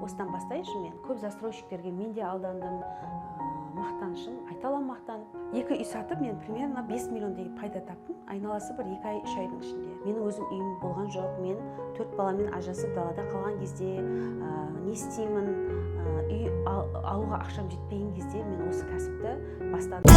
осыдан бастайыншы мен. Көп застройщиктерге мен де алдандым, мақтанышым, айта аламын мақтанып. 2 үй сатып мен примерно 5 миллион деген пайда таптым. Айналасы бір 2 ай, 3 айдың ішінде. Менің өзім үйім болған жоқ. Мен 4 баламен ажырасып далада қалған кезде не істеймін, үй алуға ақшам жетпеген кезде мен осы кәсіпті бастадым.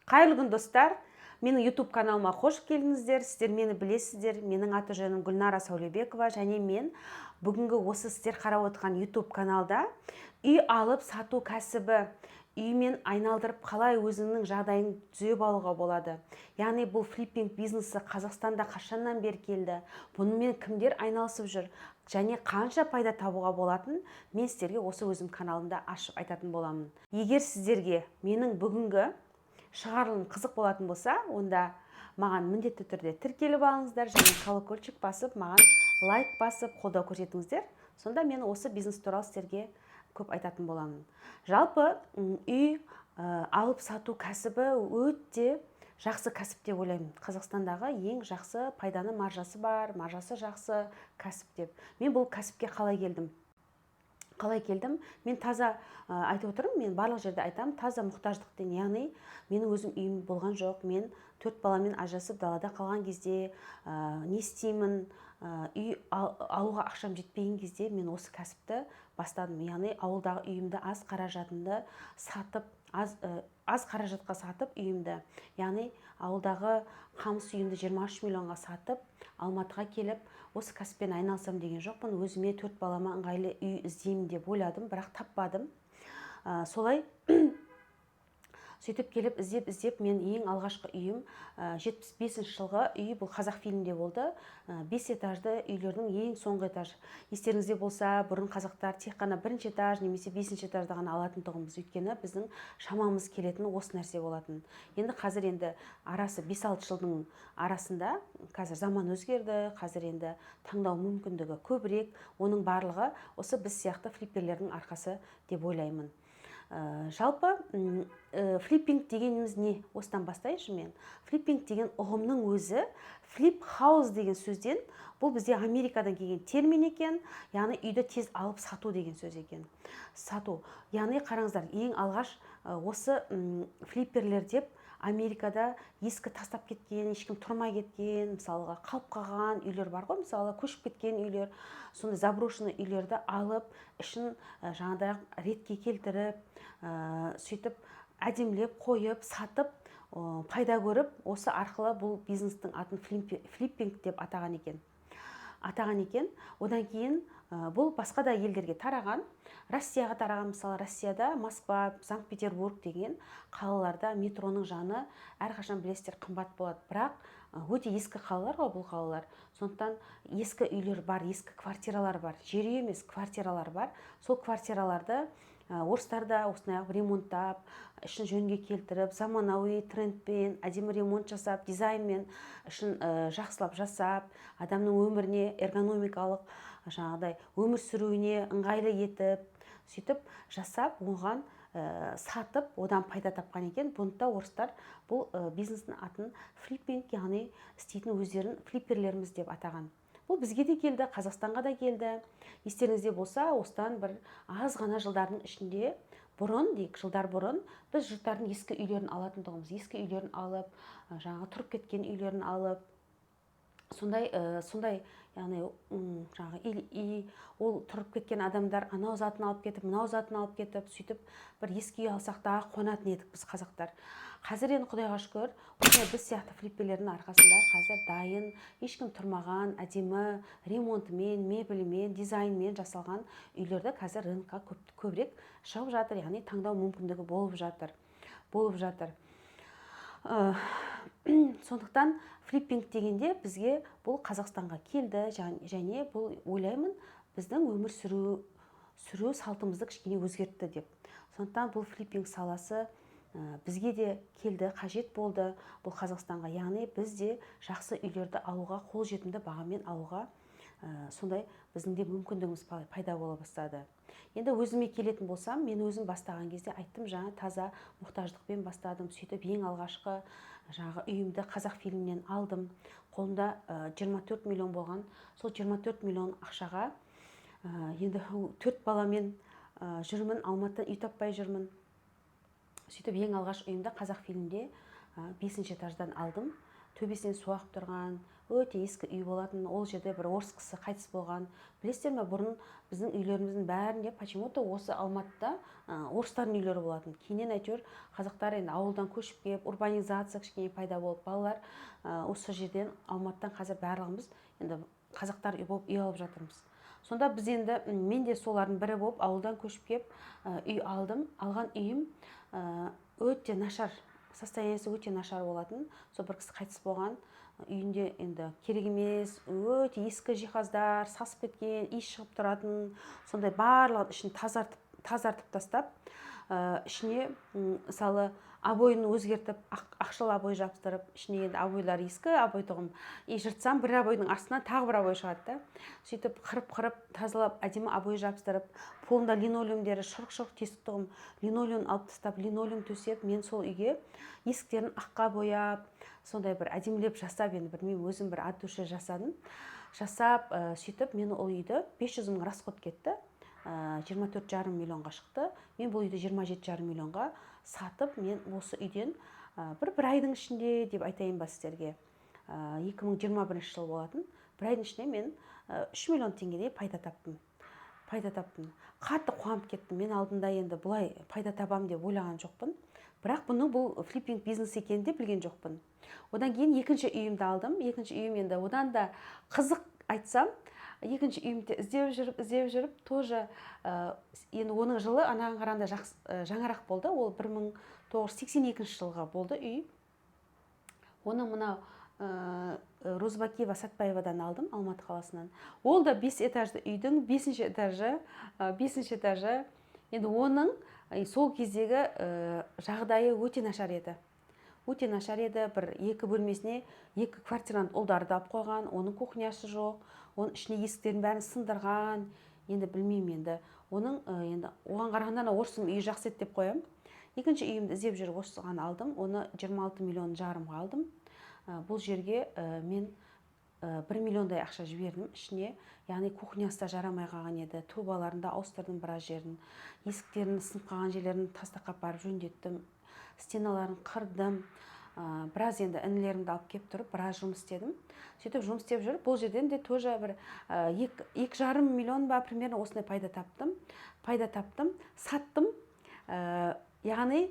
Қайырлы күн достар. Менің YouTube каналыма қош келдіңіздер. Сіздер мені білесіздер. Менің аты жөнім Гүлнара Саулебекова, және мен бүгінгі осы сіздер қарап отырған YouTube каналда үй алып сату кәсібі, үймен айналдырып қалай өзіңнің жағдайын түзеп алуға болады. Яғни бұл флиппинг бизнесі Қазақстанда қашаннан бері келді, бұнымен кімдер айналысып жүр, және қанша пайда табуға болатын мен сіздерге осы өзім каналымда ашып айтатын боламын. Егер сіздерге менің бүгінгі шығарылым қызық болатын болса, онда маған міндетті түрде тіркеліп алыңыздар, және колокольчик басып, маған лайк басып, қолдау көрсетіңіздер. Сонда мен осы бизнес туралы сіздерге көп айтатын боламын. Жалпы үй алып сату кәсібі өте жақсы кәсіп деп ойлаймын. Қазақстандағы ең жақсы пайданы маржасы бар, маржасы жақсы кәсіп деп. Мен бұл кәсіпке қалай келдім? Мен таза айтып отырмын, мен барлық жерде айтамын, таза мұқтаждықпен, яғни менің өзім үйім болған жоқ. Мен 4 баламен ажырасып далада қалған кезде не істеймін, үй алуға ақшам жетпеген кезде мен осы кәсіпті бастадым. Яғни ауылдағы үйімді аз қаражатымды сатып, аз қаражатқа сатып үйімді, яғни ауылдағы қамыс үйімді 23 миллионға сатып, Алматыға келіп, осы кәсіппен айналысам деген жоқпын. Өзіме 4 балама ыңғайлы үй іздеймін деп ойладым, бірақ таппадым. Солай сөйтіп келіп іздеп мен ең алғашқы үйім 75 жылғы үй, бұл Қазақфильмде болды. 5 этажды үйлердің ең соңғы этаж. Естеріңізде болса, бұрын қазақтар тек қана 1-ші этаж немесе 5-ші этажда ғана алатын тұғымыз, өйткені біздің шамамыз келетін осы нәрсе болатын. Енді қазір арасы 5-6 жылдың арасында қазір заман өзгерді, қазір енді таңдау мүмкіндігі көбірек. Оның барлығы осы біз сияқты флипперлердің арқасы деп ойлаймын. Жалпы флиппинг дегеніміз не? Осыдан бастайыншы мен. Флиппинг деген ұғымның өзі флип хаус деген сөзден, бұл бізде Америкадан келген термин екен, яғни үйді тез алып сату деген сөз екен. Сату. Яғни қараңыздар, ең алғаш осы флипперлер деп Америкада ескі тастап кеткен, ешкім тұрмай кеткен, мысалға қалып қалған үйлер бар ғой, мысалы көшіп кеткен үйлер, сондай заброшенный үйлерді алып, ішін жаңағыдай ретке келтіріп, сөйтіп әдемілеп қойып, сатып, пайда көріп, осы арқылы бұл бизнестің атын флиппинг деп атаған екен. Одан кейін бұл басқа да елдерге тараған, Россияға тараған, мысалы Россияда Москва, Санкт-Петербург деген қалаларда метроның жаны әрқашан білесіздер қымбат болады, бірақ өте ескі қалалар ғой бұл қалалар. Сондықтан ескі үйлер бар, ескі квартиралар бар, жер үй емес, квартиралар бар. Сол квартираларды орыстар да осындай ремонттап, ішін жөнге келтіріп, заманауи трендпен, әдемі ремонт жасап, дизайнмен ішін жақсылап жасап, адамның өміріне эргономикалық жаңағыдай өмір сүруіне ыңғайлы етіп, сөйтіп жасап, оған сатып, одан пайда тапқан екен. Бұнда орыстар бұл бизнестің атын флиппинг, яғни істейтін өздерін флипперлеріміз деп атаған. Бұл бізге де келді, Қазақстанға да келді. Естеріңізде болса, осыдан бір аз ғана жылдардың ішінде, жылдар бұрын, біз жұрттардың ескі үйлерін алатын тұғымыз. Ескі үйлерін алып, жаңағы тұрып кеткен үйлерін алып, сондай, яғни ол тұрып кеткен адамдар анау затын алып кетіп, мынау затын алып кетіп, сөйтіп бір ескі үй алсақ та қонатын едік біз қазақтар. Қазір енді Құдайға шүкір, біз сияқты флипперлердің арқасында қазір дайын, ешкім тұрмаған, әдемі ремонтымен, мебелімен, дизайнмен жасалған үйлерді қазір рынокқа көбірек шығып жатыр, яғни таңдау мүмкіндігі болып жатыр. Сондықтан флиппинг дегенде бізге бұл Қазақстанға келді, және бұл ойлаймын біздің өмір сүру салтымызды кішкене өзгертті деп. Сондықтан бұл флиппинг саласы бізге де келді, қажет болды бұл Қазақстанға. Яғни біз де жақсы үйлерді алуға, қолжетімді бағамен алуға, сондай біздің де мүмкіндігіміз пайда бола бастады. Енді өзіме келетін болсам, мен өзім бастаған кезде айттым, жаңа таза мұқтаждықпен бастадым. Сөйтіп ең алғашқы жаңағы үйімді Қазақфильмнен алдым. Қолымда 24 миллион болған. Сол 24 миллион ақшаға енді 4 баламен жүрмін, Алматыдан үй таппай жүрмін. Сөйтіп ең алғаш үйімді Қазақфильмде 5-ші этаждан алдым. Төбесінен су ағып тұрған, өте ескі үй болатын. Ол жерде бір орыс кісі қайтыс болған. Білесіздер ме, бұрын біздің үйлеріміздің бәрінде почему-то осы Алматыда орыстардың үйлері болатын. Кейіннен әйтеуір қазақтар енді ауылдан көшіп келіп, урбанизация кішкене пайда болып, балалар осы жерден Алматыдан қазір барлығымыз енді қазақтар болып үй алып жатырмыз. Сонда біз енді мен де солардың бірі болып ауылдан көшіп келіп үй алдым. Алған үйім өте нашар, состояниесі өте нашар болатын. Сол бір кісі қайтыс болған. Үйінде енді керек емес, өте ескі жиһаздар, сасып кеткен, иіс шығып тұратын. Сондай барлығын ішін тазартып тастап, ішіне мысалы обойын өзгертіп, ақшыл обой жапсырып, ішіне енді обойлар ескі, обой тұғым. Жыртсам, бір обойдың астынан тағы бір обой шығады да. Сөйтіп қырып тазалап, әдемі обой жапсырып, полында линолеумдері шұрқ-шұрқ тесік тұғым, линолеум алып тастап, линолеум төсеп, мен сол үйге есіктерін аққа бояп, сондай бір әдемілеп жасап, енді білмеймін, өзім бір от души жасадым. Жасап, сөйтіп мен ол үйді 500 мың расход кетті. 24,5 миллионға шықты. Мен бұл үйді 27,5 миллионға сатып, мен осы үйден бір айдың ішінде деп айтайын ба сіздерге, 2021 жыл болатын. Бір айдың ішінде мен 3 миллион теңгедей пайда таптым. Қатты қуанып кеттім. Мен алдында енді бұлай пайда табам деп ойлаған жоқпын. Бірақ бұны бұл флиппинг бизнес екенін де білген жоқпын. Одан кейін екінші үйімді алдым. Екінші үйім енді одан да қызық айтсам, екінші үйімді іздеп жүріп, тоже енді оның жылы анаған қарағанда жаңарақ болды. Ол 1982 жылға болды үй. Оны мынау Розбакиева Сатпаевадан алдым, Алматы қаласынан. Ол да 5 этажды үйдің 5-ші этажы. Енді оның сол кездегі жағдайы өте нашар еді. Бір 2 бөлмесіне 2 квартирант ұлдарды алып қойған, оның кухнясы жоқ, оның ішіне есіктерін бәрін сындырған. Енді білмеймін енді. Оның енді оған қарағанда орыстың үйі жақсы еді деп қоям. Екінші үйімді іздеп жүріп осыған алдым. Оны 26,5 миллион алдым. Бұл жерге мен 1 миллиондай ақша жібердім ішіне. Яғни кухнясы да жарамай қалған еді. Трубаларында ауыстырдым біраз жерін. Есіктерін сынып қалған жерлерін тастаққа барып жөндеттім. Стеналарын қырдым. Біраз енді інілерімді алып кеп тұрып, біраз жұмыс істедім. Сөйтіп жұмыс істеп жүріп, бұл жерден де тоже бір 2,5 миллион ба примерно осындай пайда таптым. Саттым. Яғни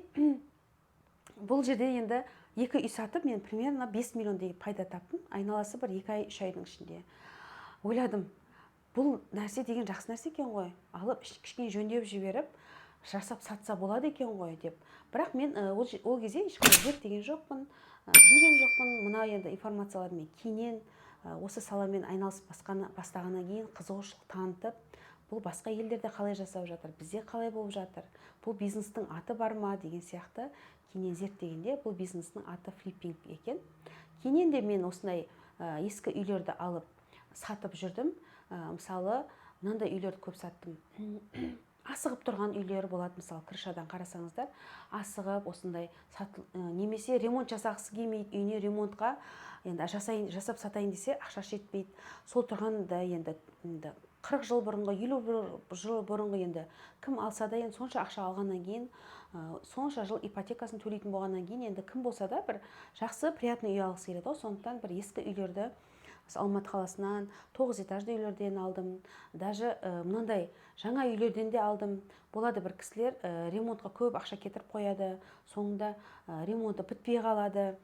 бұл жерде енді 2 үй сатып, мен примерно 5 миллион деген пайда таптым. Айналасы бір 2 ай, 3 айдың ішінде. Ойладым, бұл нәрсе деген жақсы нәрсе екен ғой. Алып, кішкене жөндеп жіберіп, жасап сатса болады екен ғой деп. Бірақ мен ол кезде ешқандай зерттеген жоқпын, білген жоқпын. Мына енді информациялармен кейіннен осы саламен айналысып бастағаннан кейін қызығушылық танытып, бұл басқа елдерде қалай жасап жатыр, бізде қалай болып жатыр, бұл бизнестің аты бар ма деген сияқты кейіннен зерттегенде бұл бизнестің аты флиппинг екен. Кейіннен де мен осындай ескі үйлерді алып сатып жүрдім. Мысалы, мынандай үйлерді көп саттым. Асығып тұрған үйлер болады, мысалы, крышадан қарасаңыздар, асығып осындай немесе ремонт жасағысы келмейді, үйіне ремонтқа енді жасап сатайын десе ақша жетпейді. Сол тұрғанда енді 40 жыл бұрынғы, 50 жыл бұрынғы енді кім алса да енді сонша ақша алғаннан кейін, сонша жыл ипотекасын төлейтін болғаннан кейін енді кім болса да бір жақсы, приятный үй алғысы келеді. Сондықтан бір ескі үйлерді Алматы қаласынан 9 этажды үйлерден алдым. Даже мынандай жаңа үйлерден де алдым. Болады бір кісілер ремонтқа көп ақша кетіріп қояды. Соңында ремонты бітпей қалады.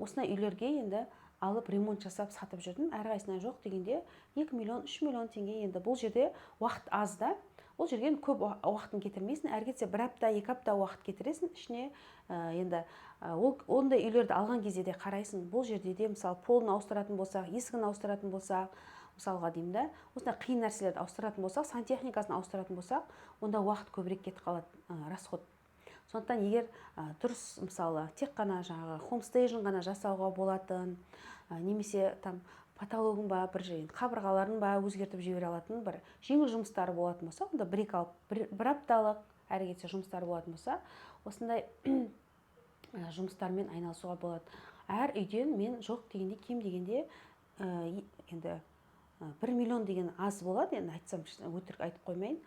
Осындай үйлерге енді алып ремонт жасап сатып жүрдім. Әрқайсысына жоқ дегенде 2 миллион, 3 миллион теңге. Енді бұл жерде уақыт аз да. Ол жерге көп уақытын кетірмейсің. Әр кетсе 1 апта, 2 апта уақыт кетіресің ішіне. Енді ондай үйлерді алған кезде де қарайсың. Бұл жерде де мысалы полын ауыстыратын болсақ, есігін ауыстыратын болсақ, мысалға деймін да, осындай қиын нәрселерді ауыстыратын болсақ, сантехникасын ауыстыратын болсақ, онда уақыт көбірек кетіп қалады, расход. Сондықтан егер дұрыс мысалы тек қана жаңағы homestaging ғана жасауға болатын, немесе там потологын ба, бір қабырғаларын ба өзгертіп жібере алатын бір жеңіл жұмыстары болатын болса, онда 1 апталық әрі кетсе жұмыстары болатын болса, осындай жұмыстармен айналысуға болады. әр үйден мен жоқ дегенде кем дегенде енді 1 миллион деген аз болады, енді айтсам өтірік айтып қоймайын,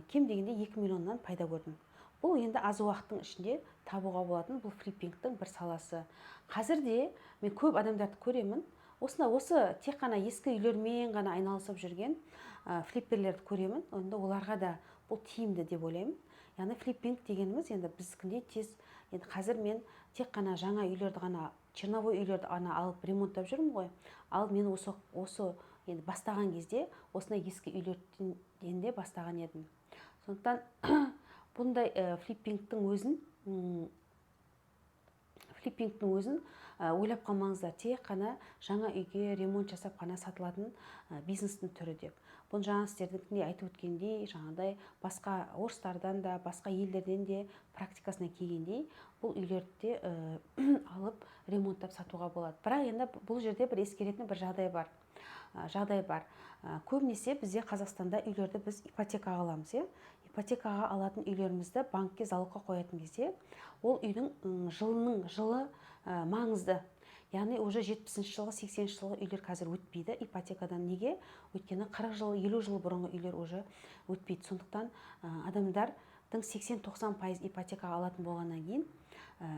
кем дегенде 2 миллионнан пайда көрдім. Бұл енді аз уақыттың ішінде табуға болатын бұл флиппингтің бір саласы. Қазірде мен көп адамдарды көремін, осы тек қана ескі үйлермен ғана айналысып жүрген флипперлерді көремін. Онда оларға да бұл тиімді деп ойлаймын. Яғни флиппинг дегеніміз енді біздікіндей тез, енді қазір мен тек қана жаңа үйлерді ғана, черновой үйлерді ғана алып ремонттап жүрмін ғой. Ал мен осы енді бастаған кезде осындай ескі үйлерден де бастаған едім. Сондықтан бұндай флиппингтің өзін ойлап қалмаңыздар, тек қана жаңа үйге ремонт жасап қана сатылатын бизнестің түрі деп. Бұны жаңа сіздердің айтып өткендей, жаңағыдай басқа орыстардан да, басқа елдерден де практикасына келгендей, бұл үйлерді алып ремонттап сатуға болады. Бірақ енді бұл жерде бір ескеретін бір жағдай бар. Көбінесе бізде Қазақстанда үйлерді біз ипотекаға аламыз. Ипотекаға алатын үйлерімізді банкке залогқа қоятын кезде, ол үйдің жылы маңызды. Яғни уже 70-ші жылғы, 80-ші жылғы үйлер қазір өтпейді ипотекадан. Неге? Өйткені 40 жыл, 50 жыл бұрынғы үйлер уже өтпейді. Сондықтан адамдардың 80-90% ипотекаға алатын болғаннан кейін,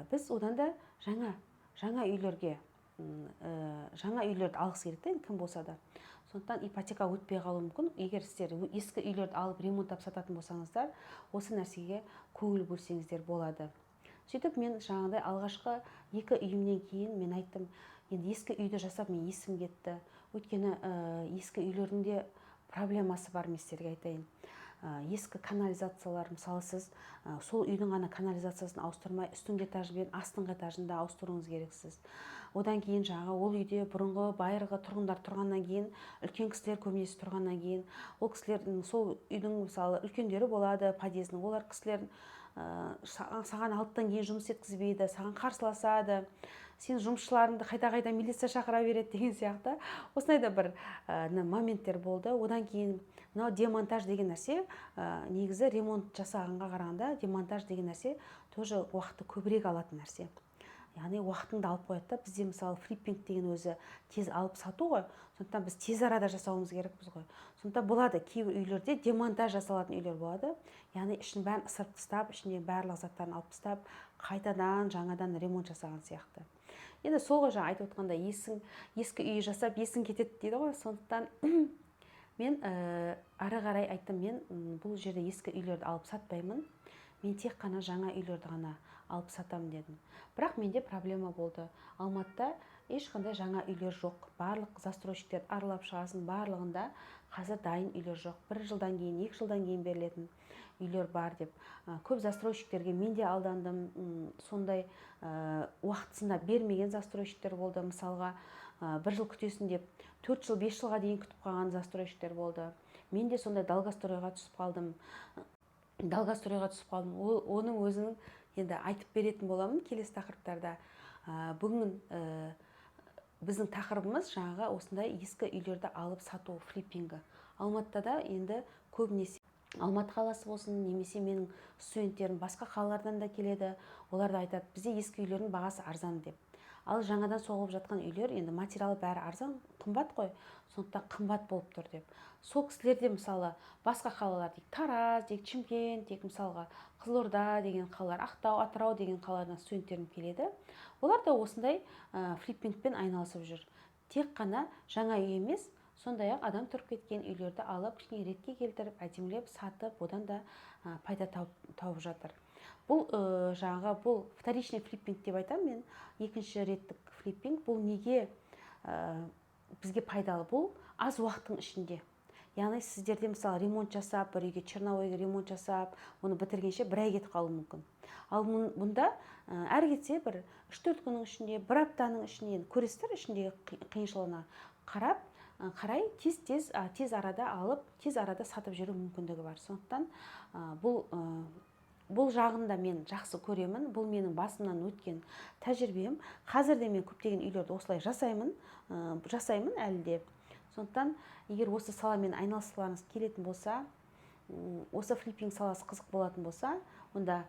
біз одан да жаңа үйлерді алғысы керек, кім болса да. Сондықтан ипотека өтпей қалуы мүмкін. Егер сіздер ескі үйлерді алып ремонттап сататын болсаңыздар, осы нәрсеге көңіл бөлсеңіздер болады. Сөйтіп мен жаңағыдай алғашқы 2 үйімнен кейін мен айттым, енді ескі үйді жасап мен есім кетті. Өйткені ескі үйлердің де проблемасы бар, мен сіздерге айтайын. Ескі канализациялар, мысалы сіз сол үйдің ғана канализациясын ауыстырмай, үстіңгі этажы мен астыңғы этажын да ауыстыруыңыз керексіз. Одан кейін ол үйде бұрынғы байырғы тұрғындар тұрғаннан кейін, үлкен кісілер көбінесе тұрғаннан кейін, ол кісілердің сол үйдің мысалы үлкендері болады, подъездің, олар кісілер саған алттан кейін жұмыс еткізбейді, саған қарсыласады, сен жұмысшыларыңды қайта милиция шақыра береді деген сияқты. Осындай да бір моменттер болды. Одан кейін мынау демонтаж деген нәрсе, негізі ремонт жасағанға қарағанда демонтаж деген нәрсе тоже уақытты көбірек алатын нәрсе. Яғни уақытыңды алып қояды да. Бізде мысалы флиппинг деген өзі тез алып сату ғой. Сондықтан біз тез арада жасауымыз керекпіз ғой. Сондықтан болады, кейбір үйлерде демонтаж жасалатын үйлер болады. Яғни ішін бәрін ысырып тастап, ішіндегі барлық заттарын алып тастап, қайтадан жаңадан ремонт жасаған сияқты. Енді сол ғой жаңа айтып отқанда, ескі үй жасап есің кетеді дейді ғой. Сондықтан мен ары қарай айттым, мен бұл жерде ескі үйлерді алып сатпаймын. Мен тек қана жаңа үйлерді ғана алып сатамын дедім. Бірақ менде проблема болды. Алматыда ешқандай жаңа үйлер жоқ. Барлық застройщиктерді аралап шығасын, барлығында қазір дайын үйлер жоқ. 1 жылдан кейін, 2 жылдан кейін берілетін үйлер бар деп. Көп застройщиктерге мен де алдандым. Сондай уақытысында бермеген застройщиктер болды. Мысалға 1 жыл күтесін деп 4 жыл, 5 жылға дейін күтіп қалған застройщиктер болды. Мен де сондай долгостройға түсіп қалдым. Оның өзінің енді айтып беретін боламын келесі тақырыптарда. Бүгін біздің тақырыбымыз жаңағы осындай ескі үйлерді алып сату флиппингі. Алматыда да енді көбінесе Алматы қаласы болсын, немесе менің студенттерім басқа қалалардан да келеді. Олар да айтады, бізде ескі үйлердің бағасы арзан деп. Ал жаңадан соғылып жатқан үйлер енді материалы бәрі арзан, қымбат қой. Сондықтан қымбат болып тұр деп. Сол кісілерде мысалы басқа қалалар дейік, Тараз дейік, Шымкент дейік, мысалға Қызылорда деген қалалар, Ақтау, Атырау деген қалалардан студенттерім келеді. Олар да осындай флиппингпен айналысып жүр. Тек қана жаңа үй емес, сондай-ақ адам тұрып кеткен үйлерді алып, кішкене ретке келтіріп, әдемілеп сатып, одан да пайда тауып жатыр. Бұл бұл вторичный флиппинг деп айтамын мен. Екінші реттік флиппинг. Бұл неге бізге пайдалы? Бұл аз уақыттың ішінде. Яғни сіздерде мысалы ремонт жасап, бір үйге черновой ремонт жасап, оны бітіргенше 1 ай кетіп қалуы мүмкін. Ал мұнда әрі кетсе бір 3-4 күннің ішінде, 1 аптаның ішінде, көресіздер ішіндегі қиыншылығына қарай тез арада алып, тез арада сатып жүру мүмкіндігі бар. Сондықтан бұл жағында мен жақсы көремін. Бұл менің басымнан өткен тәжірибем. Қазірде мен көптеген үйлерді осылай жасаймын әлі де. Сондықтан егер осы саламен айналысқыларыңыз келетін болса, осы флиппинг саласы қызық болатын болса, онда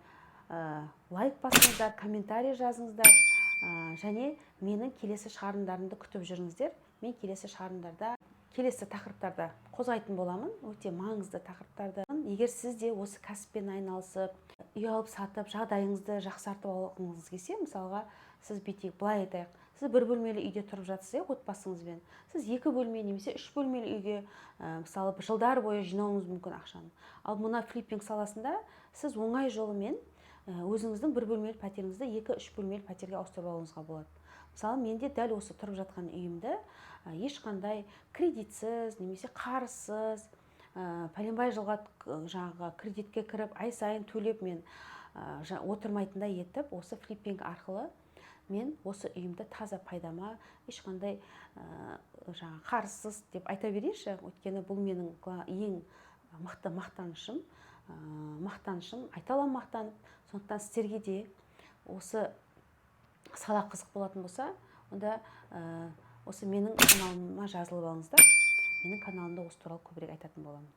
лайк басыңыздар, комментарий жазыңыздар. Және менің келесі шығарылымдарымды күтіп жүріңіздер. Мен келесі шығарылымдарда келесі тақырыптарда қозғайтын боламын, өте маңызды тақырыптарды. Егер сіз де осы кәсіппен айналысып, үй алып сатып, жағдайыңызды жақсартып алғыңыз келсе, мысалға сіз бүйтейік, былай айтайық, сіз бір бөлмелі үйде тұрып жатсыз, отбасыңызбен. Сіз 2 бөлме немесе 3 бөлмелі үйге мысалы жылдар бойы жинауыңыз мүмкін ақшаны. Ал мына флиппинг саласында сіз оңай жолымен өзіңіздің бір бөлмелі пәтеріңізді 2-3 бөлмелі пәтерге ауыстырып алуыңызға болады. Мысалы, менде дәл осы тұрып жатқан үйімді ешқандай кредитсіз немесе қарызсыз, пәленбай жылға жаңағы кредитке кіріп, ай сайын төлеп мен отырмайтындай етіп, осы флиппинг арқылы мен осы үйімді таза пайдама, ешқандай жаңағы қарызсыз деп айта берейінші, өйткені бұл менің ең мықты мақтанышым, айта аламын мақтанып. Сондықтан сіздерге де осы сала қызық болатын болса, онда осы менің каналыма жазылып алыңыздар. Менің каналымда осы туралы көбірек айтатын боламын.